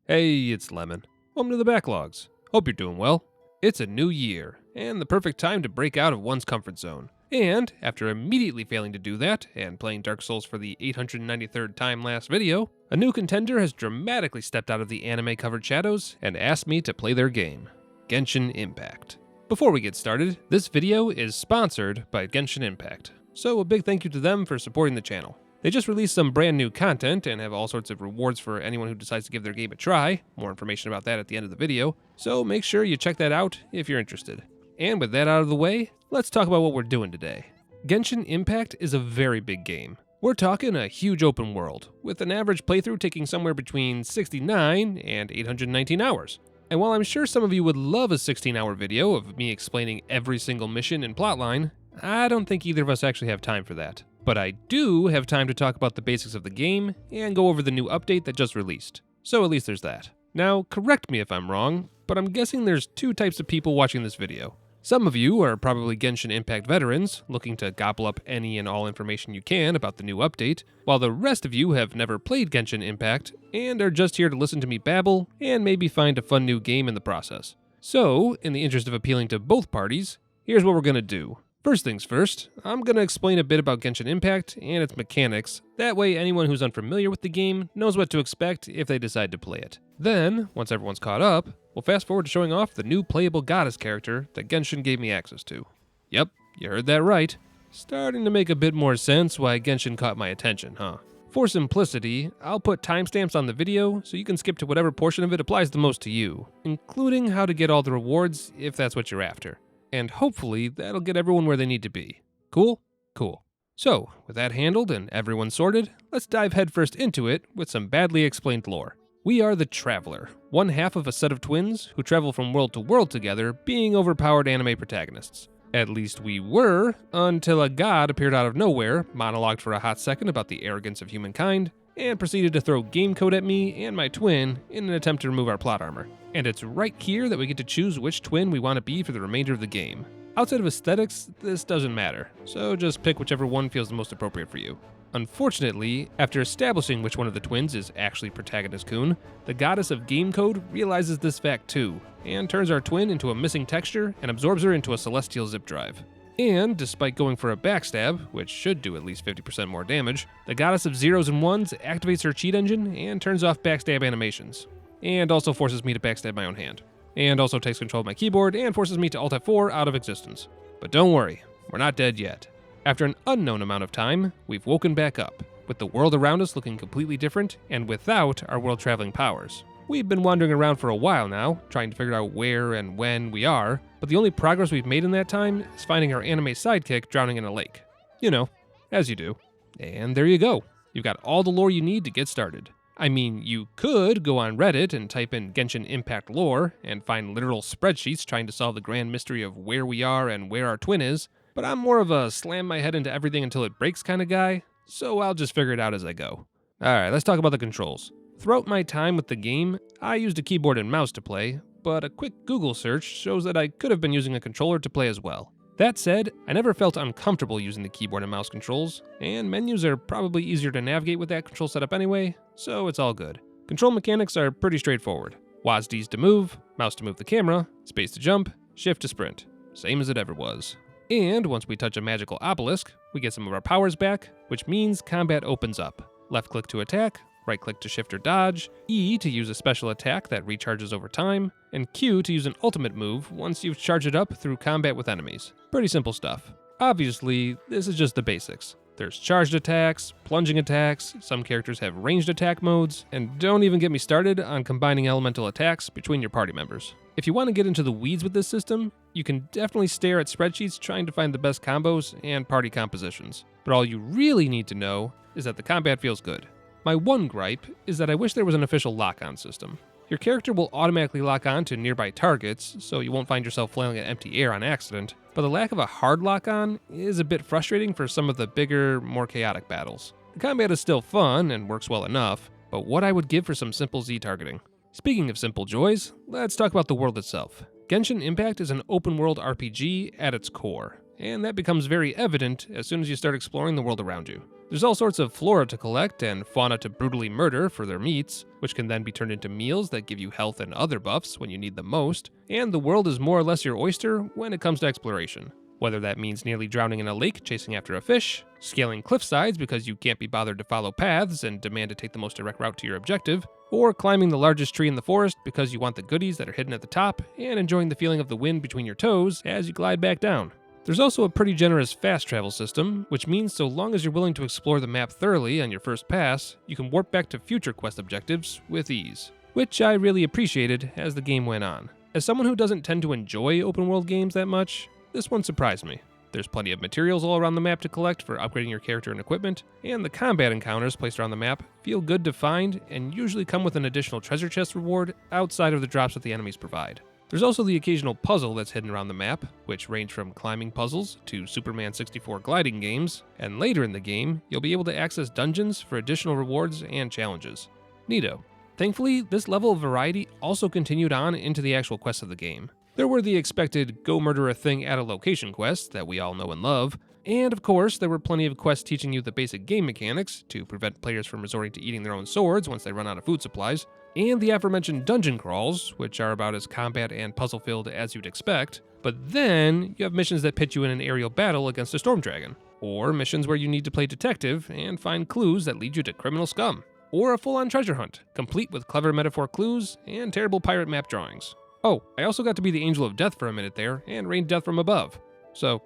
Hey, it's Lemon. Welcome to the Backlogs. Hope you're doing well. It's a new year, and the perfect time to break out of one's comfort zone. And, after immediately failing to do that, and playing Dark Souls for the 893rd time last video, a new contender has dramatically stepped out of the anime-covered shadows and asked me to play their game, Genshin Impact. Before we get started, this video is sponsored by Genshin Impact, so a big thank you to them for supporting the channel. They just released some brand new content and have all sorts of rewards for anyone who decides to give their game a try. More information about that at the end of the video, so make sure you check that out if you're interested. And with that out of the way, let's talk about what we're doing today. Genshin Impact is a very big game. We're talking a huge open world, with an average playthrough taking somewhere between 69 and 819 hours. And while I'm sure some of you would love a 16-hour video of me explaining every single mission and plotline, I don't think either of us actually have time for that. But I do have time to talk about the basics of the game and go over the new update that just released. So at least there's that. Now, correct me if I'm wrong, but I'm guessing there's two types of people watching this video. Some of you are probably Genshin Impact veterans, looking to gobble up any and all information you can about the new update, while the rest of you have never played Genshin Impact and are just here to listen to me babble and maybe find a fun new game in the process. So, in the interest of appealing to both parties, here's what we're gonna do. First things first, I'm going to explain a bit about Genshin Impact and its mechanics, that way anyone who's unfamiliar with the game knows what to expect if they decide to play it. Then, once everyone's caught up, we'll fast forward to showing off the new playable goddess character that Genshin gave me access to. Yep, you heard that right. Starting to make a bit more sense why Genshin caught my attention, huh? For simplicity, I'll put timestamps on the video so you can skip to whatever portion of it applies the most to you, including how to get all the rewards if that's what you're after. And hopefully, that'll get everyone where they need to be. Cool? Cool. So, with that handled and everyone sorted, let's dive headfirst into it with some badly explained lore. We are the Traveler, one half of a set of twins who travel from world to world together, being overpowered anime protagonists. At least we were, until a god appeared out of nowhere, monologued for a hot second about the arrogance of humankind, and proceeded to throw game code at me and my twin in an attempt to remove our plot armor. And it's right here that we get to choose which twin we want to be for the remainder of the game. Outside of aesthetics, this doesn't matter, so just pick whichever one feels the most appropriate for you. Unfortunately, after establishing which one of the twins is actually protagonist Kun, the goddess of game code realizes this fact too, and turns our twin into a missing texture and absorbs her into a celestial zip drive. And, despite going for a backstab, which should do at least 50% more damage, the goddess of zeros and ones activates her cheat engine and turns off backstab animations. And also forces me to backstab my own hand. And also takes control of my keyboard and forces me to Alt F4 out of existence. But don't worry, we're not dead yet. After an unknown amount of time, we've woken back up, with the world around us looking completely different and without our world-traveling powers. We've been wandering around for a while now, trying to figure out where and when we are, but the only progress we've made in that time is finding our anime sidekick drowning in a lake. You know, as you do. And there you go. You've got all the lore you need to get started. I mean, you could go on Reddit and type in Genshin Impact lore and find literal spreadsheets trying to solve the grand mystery of where we are and where our twin is, but I'm more of a slam my head into everything until it breaks kind of guy, so I'll just figure it out as I go. Alright, let's talk about the controls. Throughout my time with the game, I used a keyboard and mouse to play, but a quick Google search shows that I could have been using a controller to play as well. That said, I never felt uncomfortable using the keyboard and mouse controls, and menus are probably easier to navigate with that control setup anyway, so it's all good. Control mechanics are pretty straightforward. WASDs to move, mouse to move the camera, space to jump, shift to sprint. Same as it ever was. And once we touch a magical obelisk, we get some of our powers back, which means combat opens up. Left click to attack, right click to shift or dodge, E to use a special attack that recharges over time, and Q to use an ultimate move once you've charged it up through combat with enemies. Pretty simple stuff. Obviously, this is just the basics. There's charged attacks, plunging attacks, some characters have ranged attack modes, and don't even get me started on combining elemental attacks between your party members. If you want to get into the weeds with this system, you can definitely stare at spreadsheets trying to find the best combos and party compositions. But all you really need to know is that the combat feels good. My one gripe is that I wish there was an official lock-on system. Your character will automatically lock on to nearby targets, so you won't find yourself flailing at empty air on accident, but the lack of a hard lock-on is a bit frustrating for some of the bigger, more chaotic battles. The combat is still fun and works well enough, but what I would give for some simple Z targeting. Speaking of simple joys, let's talk about the world itself. Genshin Impact is an open-world RPG at its core, and that becomes very evident as soon as you start exploring the world around you. There's all sorts of flora to collect and fauna to brutally murder for their meats, which can then be turned into meals that give you health and other buffs when you need them most, and the world is more or less your oyster when it comes to exploration. Whether that means nearly drowning in a lake chasing after a fish, scaling cliff sides because you can't be bothered to follow paths and demand to take the most direct route to your objective, or climbing the largest tree in the forest because you want the goodies that are hidden at the top and enjoying the feeling of the wind between your toes as you glide back down. There's also a pretty generous fast travel system, which means so long as you're willing to explore the map thoroughly on your first pass, you can warp back to future quest objectives with ease, which I really appreciated as the game went on. As someone who doesn't tend to enjoy open world games that much, this one surprised me. There's plenty of materials all around the map to collect for upgrading your character and equipment, and the combat encounters placed around the map feel good to find and usually come with an additional treasure chest reward outside of the drops that the enemies provide. There's also the occasional puzzle that's hidden around the map, which range from climbing puzzles to Superman 64 gliding games, and later in the game, you'll be able to access dungeons for additional rewards and challenges. Neato. Thankfully, this level of variety also continued on into the actual quests of the game. There were the expected go murder a thing at a location quests that we all know and love, and of course there were plenty of quests teaching you the basic game mechanics to prevent players from resorting to eating their own swords once they run out of food supplies, and the aforementioned dungeon crawls, which are about as combat and puzzle filled as you'd expect, but then you have missions that pit you in an aerial battle against a storm dragon, or missions where you need to play detective and find clues that lead you to criminal scum, or a full-on treasure hunt, complete with clever metaphor clues and terrible pirate map drawings. Oh, I also got to be the angel of death for a minute there and rain death from above. So,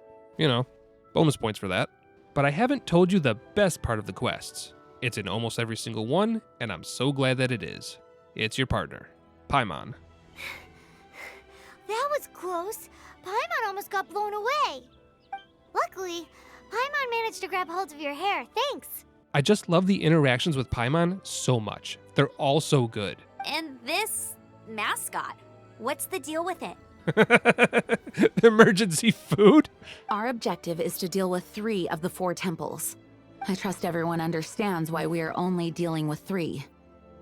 bonus points for that. But I haven't told you the best part of the quests. It's in almost every single one, and I'm so glad that it is. It's your partner, Paimon. That was close. Paimon almost got blown away. Luckily, Paimon managed to grab hold of your hair. Thanks. I just love the interactions with Paimon so much. They're all so good. And this mascot. What's the deal with it? Emergency food? Our objective is to deal with 3 of the 4 temples. I trust everyone understands why we are only dealing with 3.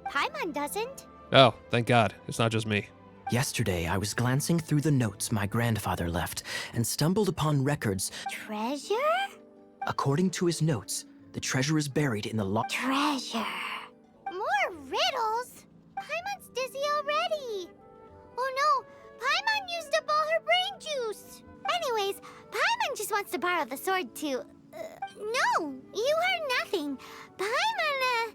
Paimon doesn't. Oh, thank God. It's not just me. Yesterday, I was glancing through the notes my grandfather left and stumbled upon records. Treasure? According to his notes, the treasure is buried in the Treasure. More riddles? Paimon's dizzy already. Oh no, Paimon used up all her brain juice. Anyways, Paimon just wants to borrow the sword to... no, you heard nothing. Paimon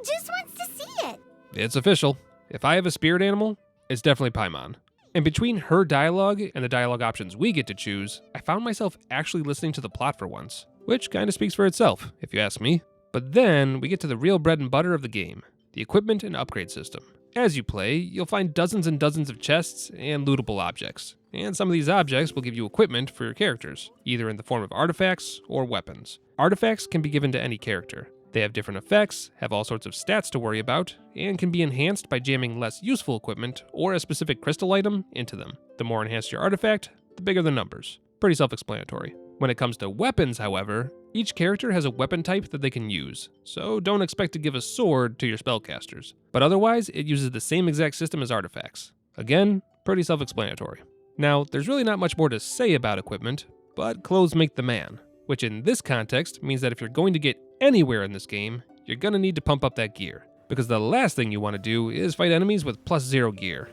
just wants to see it. It's official. If I have a spirit animal, it's definitely Paimon. And between her dialogue and the dialogue options we get to choose, I found myself actually listening to the plot for once, which kind of speaks for itself, if you ask me. But then we get to the real bread and butter of the game, the equipment and upgrade system. As you play, you'll find dozens and dozens of chests and lootable objects, and some of these objects will give you equipment for your characters, either in the form of artifacts or weapons. Artifacts can be given to any character. They have different effects, have all sorts of stats to worry about, and can be enhanced by jamming less useful equipment or a specific crystal item into them. The more enhanced your artifact, the bigger the numbers. Pretty self-explanatory. When it comes to weapons, however, each character has a weapon type that they can use, so don't expect to give a sword to your spellcasters. But otherwise, it uses the same exact system as artifacts. Again, pretty self-explanatory. Now, there's really not much more to say about equipment, but clothes make the man, which in this context means that if you're going to get anywhere in this game, you're gonna need to pump up that gear, because the last thing you want to do is fight enemies with +0 gear.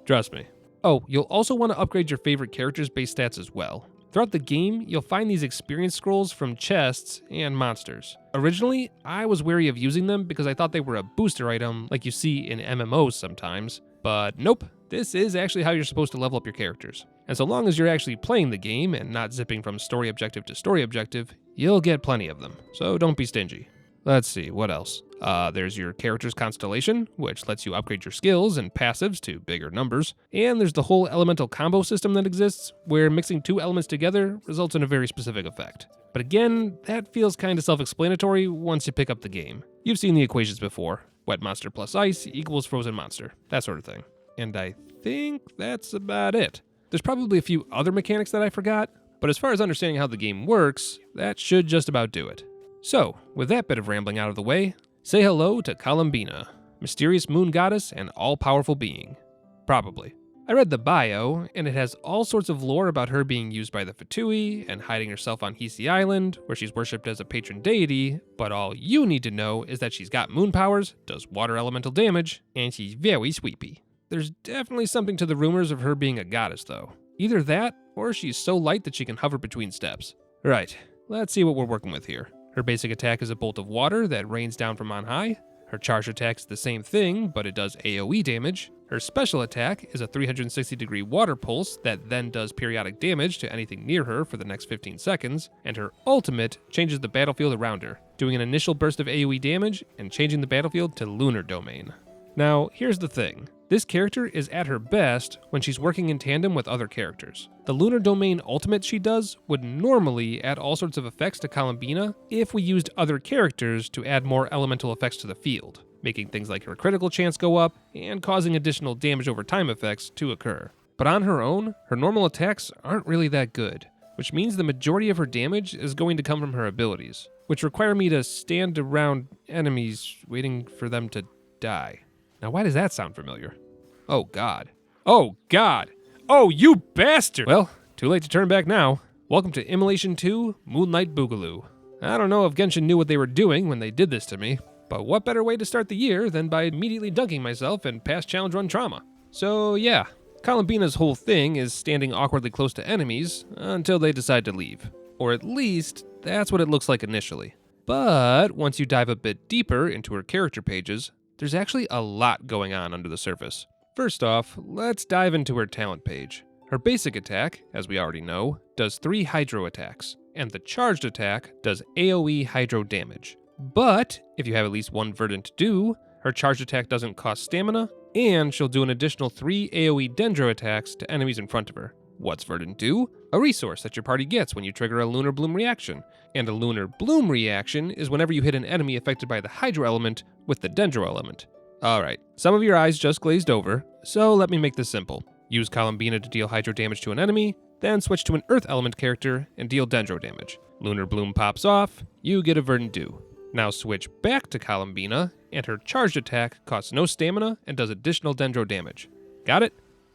Trust me. Oh, you'll also want to upgrade your favorite character's base stats as well. Throughout the game, you'll find these experience scrolls from chests and monsters. Originally, I was wary of using them because I thought they were a booster item like you see in MMOs sometimes, but nope, this is actually how you're supposed to level up your characters. And so long as you're actually playing the game and not zipping from story objective to story objective, you'll get plenty of them, so don't be stingy. Let's see, what else? There's your character's constellation, which lets you upgrade your skills and passives to bigger numbers. And there's the whole elemental combo system that exists, where mixing 2 elements together results in a very specific effect. But again, that feels kind of self-explanatory once you pick up the game. You've seen the equations before. Wet monster plus ice equals frozen monster, that sort of thing. And I think that's about it. There's probably a few other mechanics that I forgot, but as far as understanding how the game works, that should just about do it. So, with that bit of rambling out of the way, say hello to Columbina, mysterious moon goddess and all-powerful being. Probably. I read the bio, and it has all sorts of lore about her being used by the Fatui and hiding herself on Hisi Island, where she's worshipped as a patron deity, but all you need to know is that she's got moon powers, does water elemental damage, and she's very sweepy. There's definitely something to the rumors of her being a goddess, though. Either that, or she's so light that she can hover between steps. Right, let's see what we're working with here. Her basic attack is a bolt of water that rains down from on high. Her charge attack is the same thing, but it does AoE damage. Her special attack is a 360-degree water pulse that then does periodic damage to anything near her for the next 15 seconds, and her ultimate changes the battlefield around her, doing an initial burst of AoE damage and changing the battlefield to lunar domain. Now, here's the thing. This character is at her best when she's working in tandem with other characters. The lunar domain ultimate she does would normally add all sorts of effects to Columbina if we used other characters to add more elemental effects to the field, making things like her critical chance go up and causing additional damage over time effects to occur. But on her own, her normal attacks aren't really that good, which means the majority of her damage is going to come from her abilities, which require me to stand around enemies waiting for them to die. Now, why does that sound familiar? Oh, God. Oh, God. Oh, you bastard! Well, too late to turn back now. Welcome to Immolation 2, Moonlight Boogaloo. I don't know if Genshin knew what they were doing when they did this to me, but what better way to start the year than by immediately dunking myself in past challenge run trauma? So, yeah, Columbina's whole thing is standing awkwardly close to enemies until they decide to leave. Or at least, that's what it looks like initially. But once you dive a bit deeper into her character pages, there's actually a lot going on under the surface. First off, let's dive into her talent page. Her basic attack, as we already know, does 3 hydro attacks, and the charged attack does AoE hydro damage. But if you have at least one verdant do, her charged attack doesn't cost stamina, and she'll do an additional 3 AoE dendro attacks to enemies in front of her. What's verdant do? A resource that your party gets when you trigger a lunar bloom reaction. And a lunar bloom reaction is whenever you hit an enemy affected by the hydro element with the dendro element. Alright, some of your eyes just glazed over, so let me make this simple. Use Columbina to deal hydro damage to an enemy, then switch to an earth element character and deal dendro damage. Lunar bloom pops off, you get a verdant do. Now switch back to Columbina, and her charged attack costs no stamina and does additional dendro damage. Got it?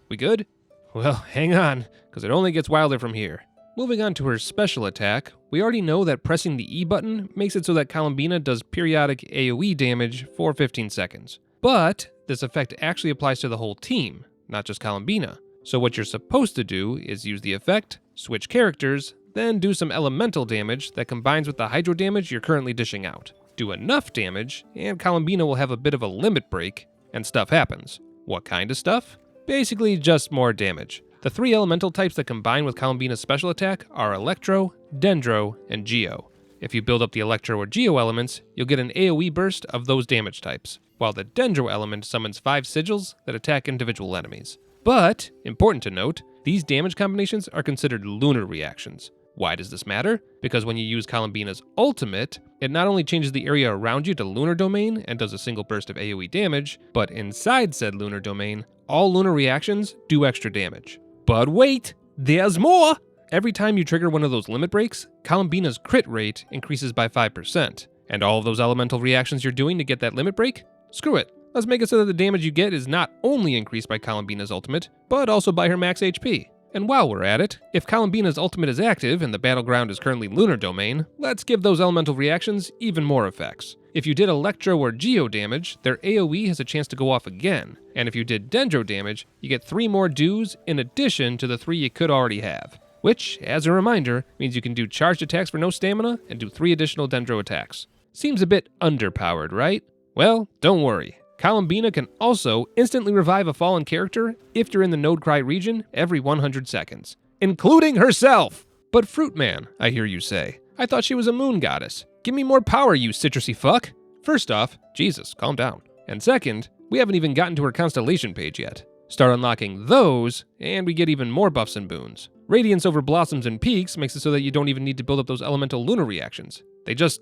We good? Well, hang on, because it only gets wilder from here. Moving on to her special attack, we already know that pressing the E button makes it so that Columbina does periodic AoE damage for 15 seconds. But this effect actually applies to the whole team, not just Columbina. So what you're supposed to do is use the effect, switch characters, then do some elemental damage that combines with the hydro damage you're currently dishing out. Do enough damage, and Columbina will have a bit of a limit break, and stuff happens. What kind of stuff? Basically just more damage. The 3 elemental types that combine with Columbina's special attack are Electro, Dendro, and Geo. If you build up the Electro or Geo elements, you'll get an AoE burst of those damage types, while the Dendro element summons 5 sigils that attack individual enemies. But, important to note, these damage combinations are considered lunar reactions. Why does this matter? Because when you use Columbina's ultimate, it not only changes the area around you to lunar domain and does a single burst of AoE damage, but inside said lunar domain, all lunar reactions do extra damage. But wait, there's more! Every time you trigger one of those limit breaks, Columbina's crit rate increases by 5%. And all of those elemental reactions you're doing to get that limit break? Screw it. Let's make it so that the damage you get is not only increased by Columbina's ultimate, but also by her max HP. And while we're at it, if Columbina's ultimate is active and the battleground is currently lunar domain, let's give those elemental reactions even more effects. If you did Electro or Geo damage, their AoE has a chance to go off again. And if you did Dendro damage, you get 3 more do's in addition to the 3 you could already have. Which, as a reminder, means you can do charged attacks for no stamina and do 3 additional Dendro attacks. Seems a bit underpowered, right? Well, don't worry. Columbina can also instantly revive a fallen character if you're in the Node Cry region every 100 seconds, including herself! But Fruitman, I hear you say. I thought she was a moon goddess. Give me more power, you citrusy fuck! First off, Jesus, calm down. And second, we haven't even gotten to her constellation page yet. Start unlocking those, and we get even more buffs and boons. Radiance over blossoms and peaks makes it so that you don't even need to build up those elemental lunar reactions. They just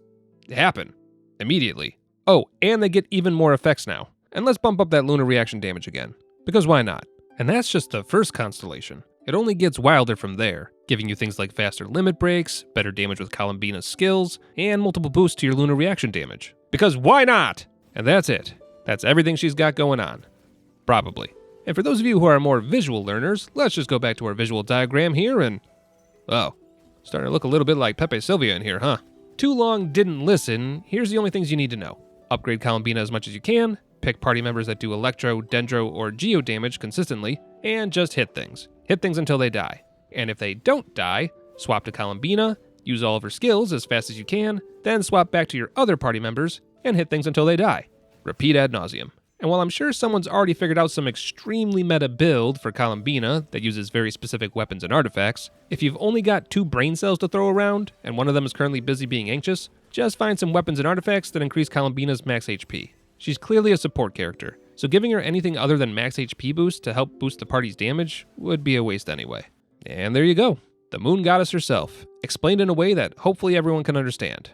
happen. Immediately. Oh, and they get even more effects now. And let's bump up that lunar reaction damage again. Because why not? And that's just the first constellation. It only gets wilder from there, giving you things like faster limit breaks, better damage with Columbina's skills, and multiple boosts to your lunar reaction damage. Because why not? And that's it. That's everything she's got going on. Probably. And for those of you who are more visual learners, let's just go back to our visual diagram here and... oh, starting to look a little bit like Pepe Sylvia in here, huh? Too long didn't listen, here's the only things you need to know. Upgrade Columbina as much as you can, pick party members that do electro, dendro, or geo damage consistently, and just hit things. Hit things until they die. And if they don't die, swap to Columbina, use all of her skills as fast as you can, then swap back to your other party members, and hit things until they die. Repeat ad nauseum. And while I'm sure someone's already figured out some extremely meta build for Columbina that uses very specific weapons and artifacts, if you've only got 2 brain cells to throw around, and one of them is currently busy being anxious, just find some weapons and artifacts that increase Columbina's max HP. She's clearly a support character, so giving her anything other than max HP boost to help boost the party's damage would be a waste anyway. And there you go, the Moon Goddess herself, explained in a way that hopefully everyone can understand.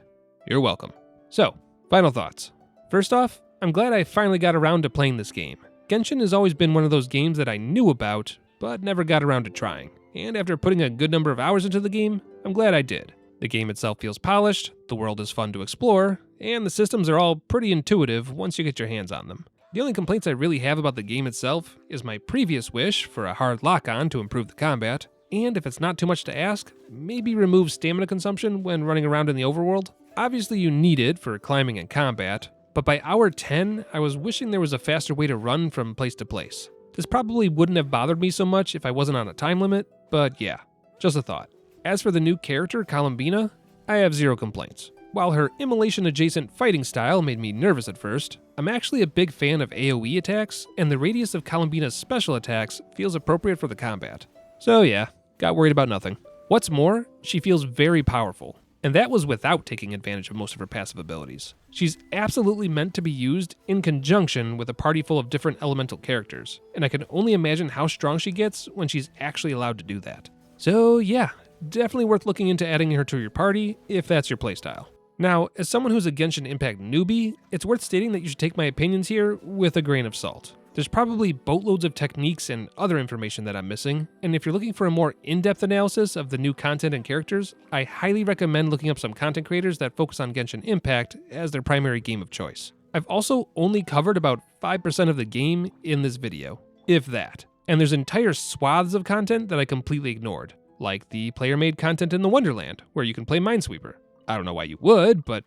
You're welcome. So, final thoughts. First off, I'm glad I finally got around to playing this game. Genshin has always been one of those games that I knew about, but never got around to trying. And after putting a good number of hours into the game, I'm glad I did. The game itself feels polished, the world is fun to explore, and the systems are all pretty intuitive once you get your hands on them. The only complaints I really have about the game itself is my previous wish for a hard lock-on to improve the combat, and if it's not too much to ask, maybe remove stamina consumption when running around in the overworld. Obviously you need it for climbing and combat, but by hour 10, I was wishing there was a faster way to run from place to place. This probably wouldn't have bothered me so much if I wasn't on a time limit, but yeah, just a thought. As for the new character, Columbina, I have zero complaints. While her immolation-adjacent fighting style made me nervous at first, I'm actually a big fan of AoE attacks, and the radius of Columbina's special attacks feels appropriate for the combat. So yeah, got worried about nothing. What's more, she feels very powerful. And that was without taking advantage of most of her passive abilities. She's absolutely meant to be used in conjunction with a party full of different elemental characters, and I can only imagine how strong she gets when she's actually allowed to do that. So yeah, definitely worth looking into adding her to your party if that's your playstyle. Now, as someone who's a Genshin Impact newbie, it's worth stating that you should take my opinions here with a grain of salt. There's probably boatloads of techniques and other information that I'm missing, and if you're looking for a more in-depth analysis of the new content and characters, I highly recommend looking up some content creators that focus on Genshin Impact as their primary game of choice. I've also only covered about 5% of the game in this video, if that, and there's entire swaths of content that I completely ignored, like the player-made content in the Wonderland, where you can play Minesweeper. I don't know why you would, but,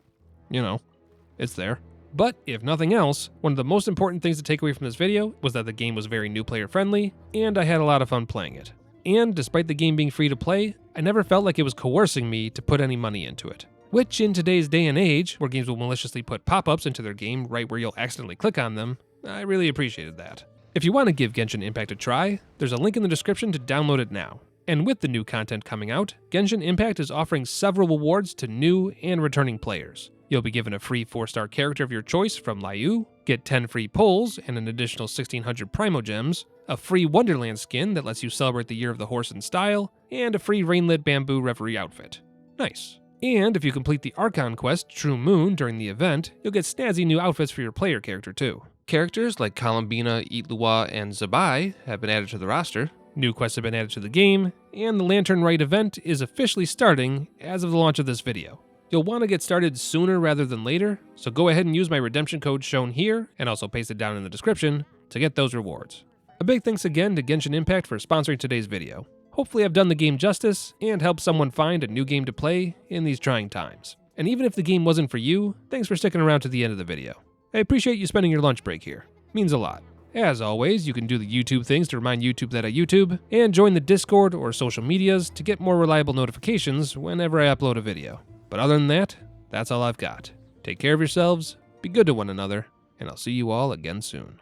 you know, it's there. But if nothing else, one of the most important things to take away from this video was that the game was very new player friendly, and I had a lot of fun playing it. And despite the game being free to play, I never felt like it was coercing me to put any money into it. Which in today's day and age, where games will maliciously put pop-ups into their game right where you'll accidentally click on them, I really appreciated that. If you want to give Genshin Impact a try, there's a link in the description to download it now. And with the new content coming out, Genshin Impact is offering several rewards to new and returning players. You'll be given a free 4-star character of your choice from Liu, get 10 free pulls and an additional 1600 Primogems, a free Wonderland skin that lets you celebrate the Year of the Horse in style, and a free Rainlit Bamboo Reverie outfit. Nice. And if you complete the Archon quest True Moon during the event, you'll get snazzy new outfits for your player character too. Characters like Columbina, Itlua, and Zabai have been added to the roster. New quests have been added to the game, and the Lantern Rite event is officially starting as of the launch of this video. You'll want to get started sooner rather than later, so go ahead and use my redemption code shown here, and also paste it down in the description, to get those rewards. A big thanks again to Genshin Impact for sponsoring today's video. Hopefully I've done the game justice, and helped someone find a new game to play in these trying times. And even if the game wasn't for you, thanks for sticking around to the end of the video. I appreciate you spending your lunch break here. Means a lot. As always, you can do the YouTube things to remind YouTube that I YouTube, and join the Discord or social medias to get more reliable notifications whenever I upload a video. But other than that, that's all I've got. Take care of yourselves, be good to one another, and I'll see you all again soon.